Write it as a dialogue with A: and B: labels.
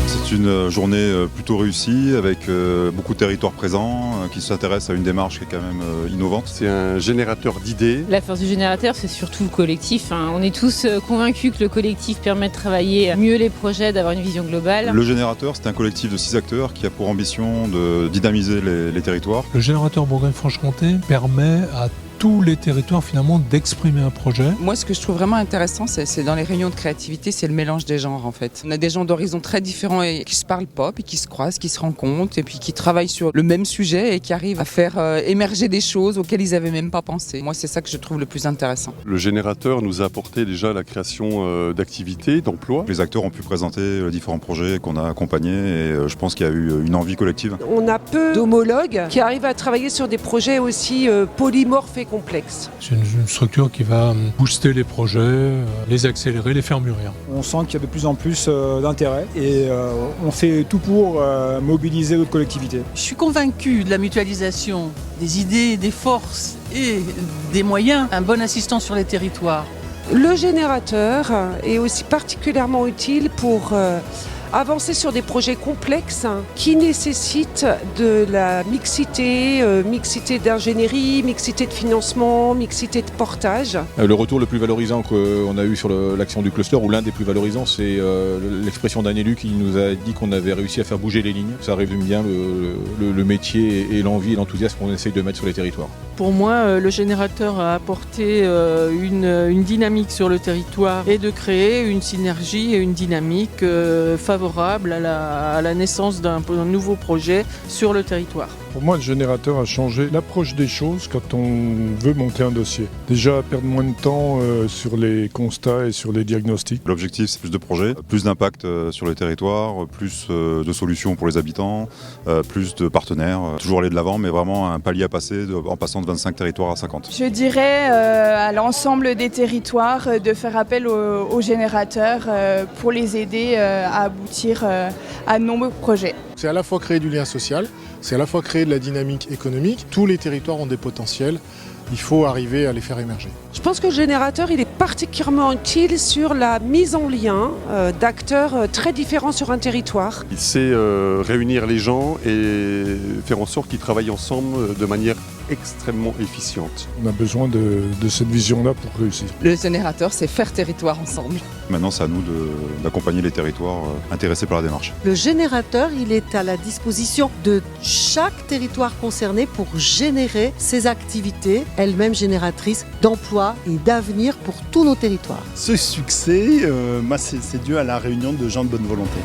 A: C'est une journée plutôt réussie avec beaucoup de territoires présents qui s'intéressent à une démarche qui est quand même innovante.
B: C'est un générateur d'idées.
C: La force du générateur, c'est surtout le collectif. On est tous convaincus que le collectif permet de travailler mieux les projets, d'avoir une vision globale.
A: Le générateur, c'est un collectif de 6 acteurs qui a pour ambition de dynamiser les territoires.
D: Le générateur Bourgogne-Franche-Comté permet à tous les territoires finalement d'exprimer un projet.
E: Moi, ce que je trouve vraiment intéressant, c'est dans les réunions de créativité, c'est le mélange des genres en fait. On a des gens d'horizons très différents et qui se parlent pas, puis qui se croisent, qui se rencontrent et puis qui travaillent sur le même sujet et qui arrivent à faire émerger des choses auxquelles ils n'avaient même pas pensé. Moi, c'est ça que je trouve le plus intéressant.
B: Le générateur nous a apporté déjà la création d'activités, d'emplois.
A: Les acteurs ont pu présenter les différents projets qu'on a accompagnés et je pense qu'il y a eu une envie collective.
F: On a peu d'homologues qui arrivent à travailler sur des projets aussi polymorphes et complexes.
D: C'est une structure qui va booster les projets, les accélérer, les faire mûrir.
G: On sent qu'il y a de plus en plus d'intérêt et on fait tout pour mobiliser d'autres collectivités.
H: Je suis convaincu de la mutualisation des idées, des forces et des moyens, un bon assistant sur les territoires.
F: Le générateur est aussi particulièrement utile pour avancer sur des projets complexes qui nécessitent de la mixité, mixité d'ingénierie, mixité de financement, mixité de portage.
I: Le retour le plus valorisant qu'on a eu sur l'action du cluster, ou l'un des plus valorisants, c'est l'expression d'un élu qui nous a dit qu'on avait réussi à faire bouger les lignes. Ça résume bien le métier et l'envie et l'enthousiasme qu'on essaye de mettre sur les territoires.
H: Pour moi, le générateur a apporté une dynamique sur le territoire et de créer une synergie et une dynamique favorable à la naissance d'un nouveau projet sur le territoire.
J: Pour moi, le générateur a changé l'approche des choses quand on veut monter un dossier. Déjà, perdre moins de temps sur les constats et sur les diagnostics.
A: L'objectif, c'est plus de projets, plus d'impact sur le territoire, plus de solutions pour les habitants, plus de partenaires. Toujours aller de l'avant, mais vraiment un palier à passer en passant de 25 territoires à 50.
K: Je dirais à l'ensemble des territoires de faire appel aux générateurs pour les aider à aboutir à de nombreux projets.
L: C'est à la fois créer du lien social, c'est à la fois créer de la dynamique économique. Tous les territoires ont des potentiels, il faut arriver à les faire émerger.
F: Je pense que le générateur, il est particulièrement utile sur la mise en lien d'acteurs très différents sur un territoire.
B: Il sait réunir les gens et faire en sorte qu'ils travaillent ensemble de manière extrêmement efficiente.
J: On a besoin de cette vision-là pour réussir.
E: Le générateur, c'est faire territoire ensemble.
A: Maintenant, c'est à nous d'accompagner les territoires intéressés par la démarche.
M: Le générateur, il est à la disposition de chaque territoire concerné pour générer ses activités, elles-mêmes génératrices d'emplois et d'avenir pour tous nos territoires.
N: Ce succès, c'est dû à la réunion de gens de bonne volonté.